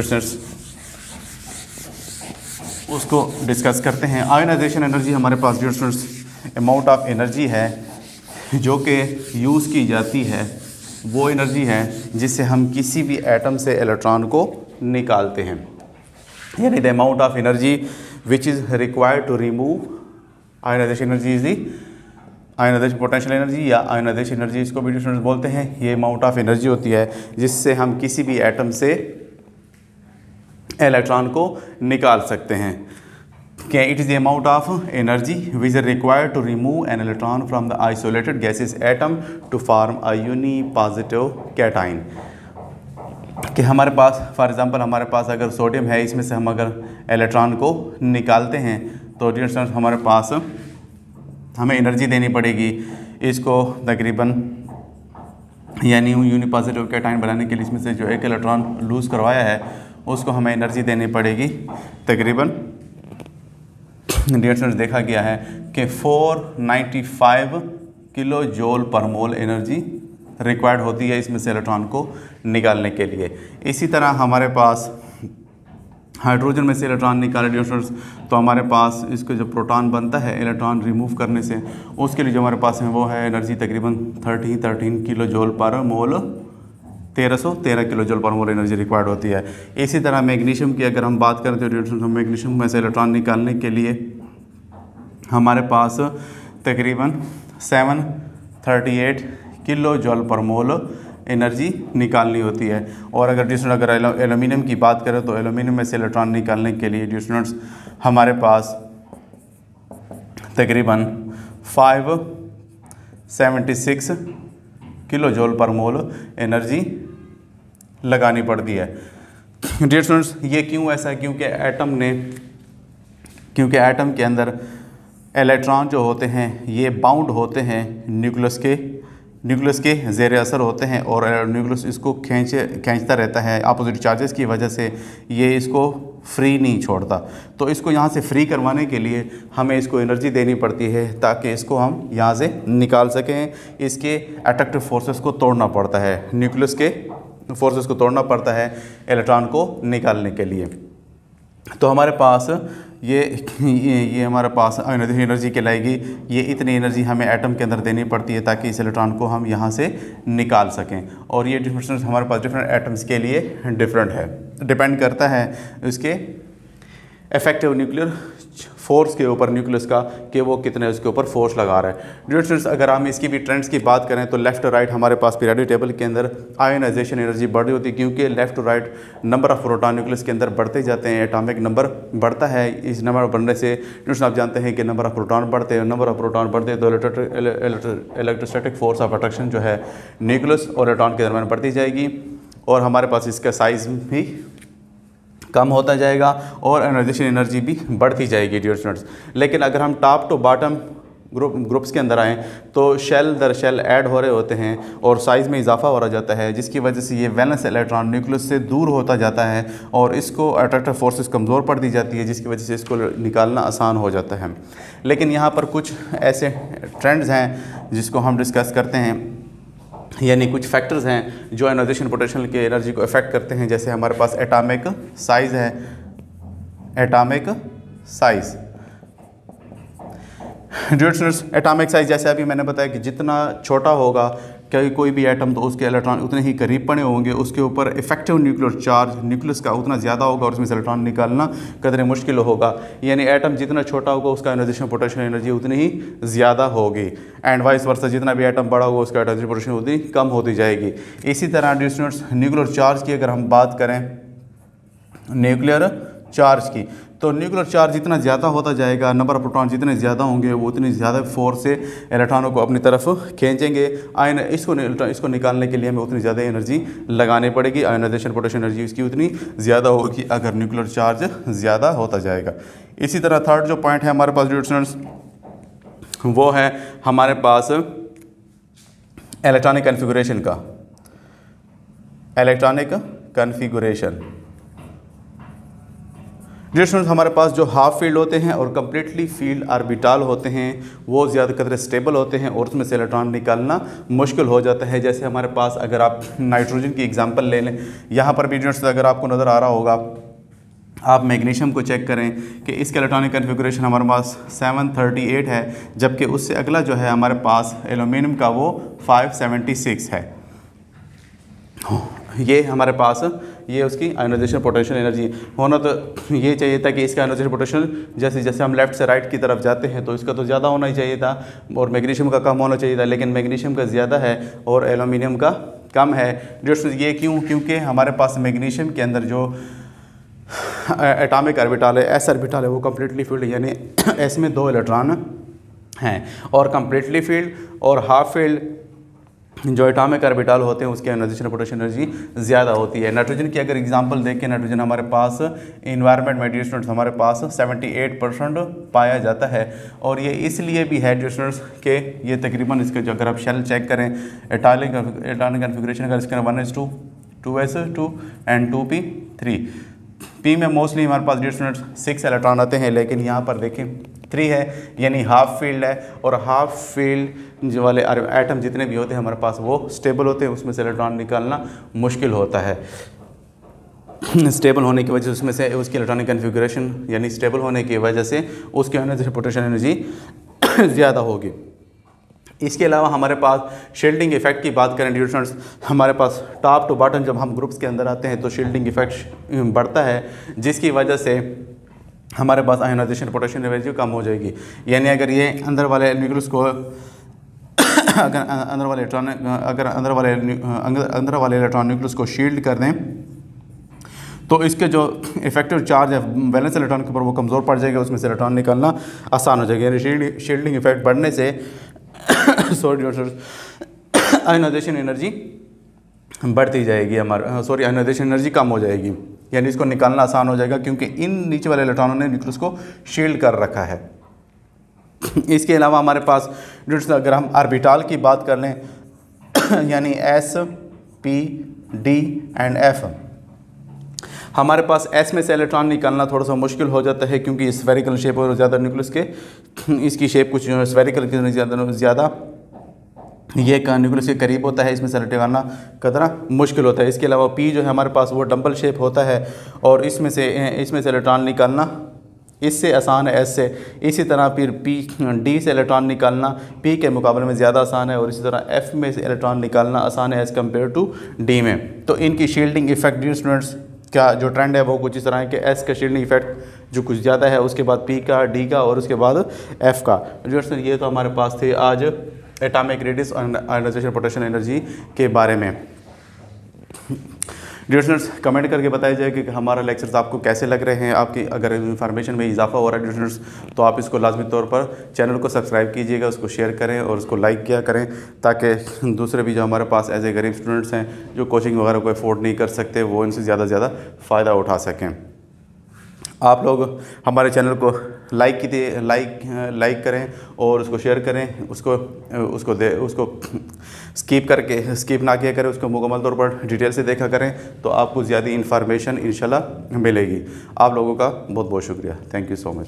Students उसको discuss करते हैं। आयोनाइजेशन एनर्जी हमारे पास dear students amount of energy है जो कि यूज़ की जाती है, वो एनर्जी है जिससे हम किसी भी एटम से इलेक्ट्रॉन को निकालते हैं, यानी the amount of energy which is required to remove ionisation energy is the ionisation potential energy या आयोनाइजेशन एनर्जी इसको भी स्टूडेंट्स बोलते हैं। ये अमाउंट ऑफ एनर्जी होती है जिससे हम किसी भी एटम से इलेक्ट्रॉन को निकाल सकते हैं। क्या it is the amount of energy which is required to remove an electron from the isolated gases atom to form a uni positive cation. कि हमारे पास फॉर एग्जांपल हमारे पास अगर सोडियम है, इसमें से हम अगर इलेक्ट्रॉन को निकालते हैं तो डियर स्टूडेंट्स हमारे पास हमें एनर्जी देनी पड़ेगी इसको तकरीबन, यानी यूनी पॉजिटिव कैटाइन बनाने के लिए इसमें से जो एक इलेक्ट्रॉन लूज़ करवाया है उसको हमें एनर्जी देनी पड़ेगी तकरीबन डियर स्टूडेंट्स देखा गया है कि 495 किलो जूल पर मोल एनर्जी रिक्वायर्ड होती है इसमें से इलेक्ट्रॉन को निकालने के लिए। इसी तरह हमारे पास हाइड्रोजन में से इलेक्ट्रॉन निकाले डियर स्टूडेंट्स तो हमारे पास इसको जो प्रोटॉन बनता है इलेक्ट्रॉन रिमूव करने से, उसके लिए जो हमारे पास है वो है एनर्जी तकरीबन 13 किलो जूल पर मोल, 1313 किलो जूल पर मोल एनर्जी रिक्वायर्ड होती है। इसी तरह मैग्नीशियम की अगर हम बात करें तो मैग्नीशियम में से इलेक्ट्रॉन निकालने के लिए हमारे पास तकरीबन 738 किलो जूल पर मोल एनर्जी निकालनी होती है। और अगर स्टूडेंट अगर एल्यूमिनियम की बात करें तो एल्यूमिनियम में से इलेक्ट्रॉन निकालने के लिए स्टूडेंट्स हमारे पास तकरीबन 576 किलो जूल पर मोल एनर्जी लगानी पड़ती है। डियर स्टूडेंट्स ये क्यों ऐसा है? क्योंकि एटम के अंदर इलेक्ट्रॉन जो होते हैं ये बाउंड होते हैं न्यूक्लियस के ज़ेर असर होते हैं और न्यूक्लियस इसको खींचता रहता है अपोजिट चार्जेस की वजह से, ये इसको फ्री नहीं छोड़ता। तो इसको यहाँ से फ्री करवाने के लिए हमें इसको एनर्जी देनी पड़ती है ताकि इसको हम यहाँ से निकाल सकें। इसके अट्रैक्टिव फोर्सेस को तोड़ना पड़ता है, न्यूक्लियस के फोर्सेस को तोड़ना पड़ता है इलेक्ट्रॉन को निकालने के लिए। तो हमारे पास ये हमारे पास आयोनाइजेशन एनर्जी कहलाएगी। ये इतनी एनर्जी हमें एटम के अंदर देनी पड़ती है ताकि इस इलेक्ट्रॉन को हम यहाँ से निकाल सकें। और ये डिफरेंस हमारे पास डिफरेंट एटम्स के लिए डिफरेंट है, डिपेंड करता है उसके इफेक्टिव न्यूक्लियर फोर्स के ऊपर न्यूक्लियस का कि वो कितने उसके ऊपर फोर्स लगा रहा है। डियर स्टूडेंट्स अगर हम इसकी भी ट्रेंड्स की बात करें तो लेफ्ट टू राइट हमारे पास पीरियोडिक टेबल के अंदर आयोनाइजेशन एनर्जी बढ़ रही होती है, क्योंकि left to right number of proton nucleus के अंदर बढ़ते जाते हैं, एटॉमिक नंबर बढ़ता है। इस नंबर बढ़ने से स्टूडेंट्स आप जानते हैं कि नंबर ऑफ प्रोटॉन बढ़ते हैं, नंबर ऑफ प्रोटॉन बढ़ते हैं तो इलेक्ट्रोस्टैटिक फोर्स ऑफ अट्रैक्शन जो है न्यूक्लियस और इलेक्ट्रॉन के दरमियान बढ़ती जाएगी और हमारे पास इसका साइज़ भी कम होता जाएगा और आयोनाइजेशन एनर्जी भी बढ़ती जाएगी डियर स्टूडेंट्स। लेकिन अगर हम टॉप टू बॉटम ग्रुप्स के अंदर आएँ तो शेल दर शेल ऐड हो रहे होते हैं और साइज़ में इजाफा हो रहा जाता है, जिसकी वजह से ये वैलेंस इलेक्ट्रॉन न्यूक्लियस से दूर होता जाता है और इसको अट्रैक्टिव फोर्सेस कमज़ोर पड़ दी जाती है, जिसकी वजह से इसको निकालना आसान हो जाता है। लेकिन यहाँ पर कुछ ऐसे ट्रेंड्स हैं जिसको हम डिस्कस करते हैं, यानी कुछ फैक्टर्स हैं जो आयोनाइजेशन पोटेंशियल के एनर्जी को अफेक्ट करते हैं। जैसे हमारे पास एटॉमिक साइज़ है, atomic size dear students atomic size जैसे अभी मैंने बताया कि जितना छोटा होगा कोई भी एटम तो उसके इलेक्ट्रॉन उतने ही करीब पड़े होंगे, उसके ऊपर इफेक्टिव न्यूक्लियर चार्ज न्यूक्लियस का उतना ज़्यादा होगा और उसमें से इलेक्ट्रॉन निकालना कदरे मुश्किल होगा। यानी एटम जितना छोटा होगा उसका आयोनाइजेशन पोटेंशियल एनर्जी उतनी ही ज़्यादा होगी एंड वाइस वर्सा, जितना भी एटम बड़ा होगा उसका आयोनाइजेशन पोटेंशियल उतनी कम होती जाएगी। इसी तरह डियर स्टूडेंट्स न्यूक्लियर चार्ज की अगर हम बात करें, न्यूक्लियर चार्ज की, तो न्यूक्लियर चार्ज जितना ज़्यादा होता जाएगा, नंबर ऑफ प्रोटॉन जितने ज़्यादा होंगे वो उतनी ज़्यादा फोर्स से इलेक्ट्रॉनों को अपनी तरफ खींचेंगे। इसको निकालने के लिए हमें उतनी ज़्यादा एनर्जी लगानी पड़ेगी, आयोनाइजेशन पोटेंशियल एनर्जी इसकी उतनी ज़्यादा होगी अगर न्यूक्लियर चार्ज ज़्यादा होता जाएगा। इसी तरह थर्ड जो पॉइंट है हमारे पास डियर स्टूडेंट्स वो है हमारे पास इलेक्ट्रॉनिक कन्फिगरेशन का, इलेक्ट्रॉनिक कन्फिगरेशन। डियर स्टूडेंट्स, हमारे पास जो हाफ फील्ड होते हैं और कम्प्लीटली फील्ड ऑर्बिटल होते हैं वो ज़्यादा कदर स्टेबल होते हैं और उसमें से इलेक्ट्रॉन निकालना मुश्किल हो जाता है। जैसे हमारे पास अगर आप नाइट्रोजन की एग्जांपल ले लें, यहाँ पर भी डियर अगर आपको नज़र आ रहा होगा, आप मैग्नीशियम को चेक करें कि इसका इलेक्ट्रॉनिक कन्फिगरेशन हमारे पास 738 है, जबकि उससे अगला जो है हमारे पास एल्यूमिनियम का वो 576 है। ये हमारे पास ये उसकी आयोनाइजेशन पोटेंशियल एनर्जी होना तो ये चाहिए था कि इसका आयोनाइजेशन पोटेंशियल जैसे जैसे हम लेफ़्ट से राइट की तरफ जाते हैं तो इसका तो ज़्यादा होना ही चाहिए था और मैग्नीशियम का कम होना चाहिए था, लेकिन मैग्नीशियम का ज़्यादा है और एल्यूमिनियम का कम है। ये क्यों? क्योंकि हमारे पास मैग्नीशियम के अंदर जो एटॉमिक ऑर्बिटल है, एस ऑर्बिटल है, वो कम्प्लीटली फील्ड यानी एस में 2 इलेक्ट्रॉन हैं और कम्प्लीटली फील्ड और हाफ फील्ड जो एटॉमिक ऑर्बिटल होते हैं उसके आयोनाइजेशन पोटेंशियल एनर्जी ज़्यादा होती है। नाइट्रोजन की अगर एग्जांपल देखें, नाइट्रोजन हमारे पास इन्वायरमेंट में स्टूडेंट्स हमारे पास 78% पाया जाता है और ये इसलिए भी है स्टूडेंट्स के ये तकरीबन इसके जो अगर आप शेल चेक करें एटॉमिक कन्फिगरेशन अगर इसके 1s2 2s2 and 2p3 P में मोस्टली हमारे पास स्टूडेंट्स 6 इलेक्ट्रॉन आते हैं, लेकिन यहाँ पर देखें 3 है यानी हाफ फील्ड है और हाफ फील्ड जो वाले एटम जितने भी होते हैं हमारे पास वो स्टेबल होते हैं, उसमें से इलेक्ट्रॉन निकालना मुश्किल होता है। स्टेबल होने की वजह से उसमें से उसकी इलेक्ट्रॉनिक कन्फिगरेशन यानी स्टेबल होने की वजह से उसके आयोनाइजेशन पोटेंशियल एनर्जी ज़्यादा होगी। इसके अलावा हमारे पास शील्डिंग इफेक्ट की बात करें डियर स्टूडेंट्स, हमारे पास टॉप टू बॉटम जब हम ग्रुप्स के अंदर आते हैं तो शील्डिंग इफेक्ट बढ़ता है, जिसकी वजह से हमारे पास आयोनाइजेशन पोटेंशियल एनर्जी कम हो जाएगी। यानी अगर ये अंदर वाले न्यूक्लियस को अगर अंदर वाले इलेक्ट्रॉन न्यूक्लियस को शील्ड कर दें तो इसके जो इफेक्टिव चार्ज है वैलेंस इलेक्ट्रॉन के ऊपर वो कमज़ोर पड़ जाएगा, उसमें से इलेक्ट्रॉन निकालना आसान हो जाएगा। यानी शील्डिंग इफेक्ट बढ़ने से आयोनाइजेशन एनर्जी बढ़ती जाएगी आयोनाइजेशन एनर्जी कम हो जाएगी, यानी इसको निकालना आसान हो जाएगा क्योंकि इन नीचे वाले इलेक्ट्रॉनों ने न्यूक्लियस को शील्ड कर रखा है। इसके अलावा हमारे पास अगर हम ऑर्बिटल की बात कर लें यानी S, P, D and F, हमारे पास S में से इलेक्ट्रॉन निकालना थोड़ा सा मुश्किल हो जाता है क्योंकि स्फेरिकल शेप और ज़्यादा न्यूक्लियस के इसकी शेप कुछ स्फेरिकल की ज़्यादा ये न्यूक्लियस के करीब होता है, इसमें से निकालना कतरा मुश्किल होता है। इसके अलावा P जो है हमारे पास वो डम्बल शेप होता है और इसमें से इलेक्ट्रॉन निकालना इससे आसान है S से। इसी तरह फिर D से इलेक्ट्रॉन निकालना P के मुकाबले में ज़्यादा आसान है और इसी तरह F में से इलेक्ट्रॉन निकालना आसान है एज़ कम्पेयर टू D में। तो इनकी शील्डिंग इफेक्ट डियर स्टूडेंट्स का जो ट्रेंड है वो कुछ इस तरह है कि S का शील्डिंग इफेक्ट जो कुछ ज़्यादा है, उसके बाद P का, D का और उसके बाद F का। डियर ये तो हमारे पास थे आज एटॉमिक रेडियस और आयोनाइजेशन पोटेंशियल एनर्जी के बारे में। डियर स्टूडेंट्स कमेंट करके बताया जाए कि हमारा लेक्चर्स आपको कैसे लग रहे हैं। आपकी अगर इन्फॉर्मेशन में इजाफा हो रहा है डियर स्टूडेंट्स तो आप इसको लाजमी तौर पर चैनल को सब्सक्राइब कीजिएगा, उसको शेयर करें और उसको लाइक किया करें ताकि दूसरे भी जो हमारे पास एज ए गरीब स्टूडेंट्स हैं जो कोचिंग वगैरह को अफोर्ड नहीं कर सकते वो इनसे ज़्यादा से ज़्यादा फ़ायदा उठा सकें। आप लोग हमारे चैनल को लाइक करें और उसको शेयर करें, उसको स्किप ना किया करें, उसको मुकम्मल तौर पर डिटेल से देखा करें तो आपको ज़्यादा इन्फॉर्मेशन इंशाल्लाह मिलेगी। आप लोगों का बहुत बहुत शुक्रिया। Thank you so much.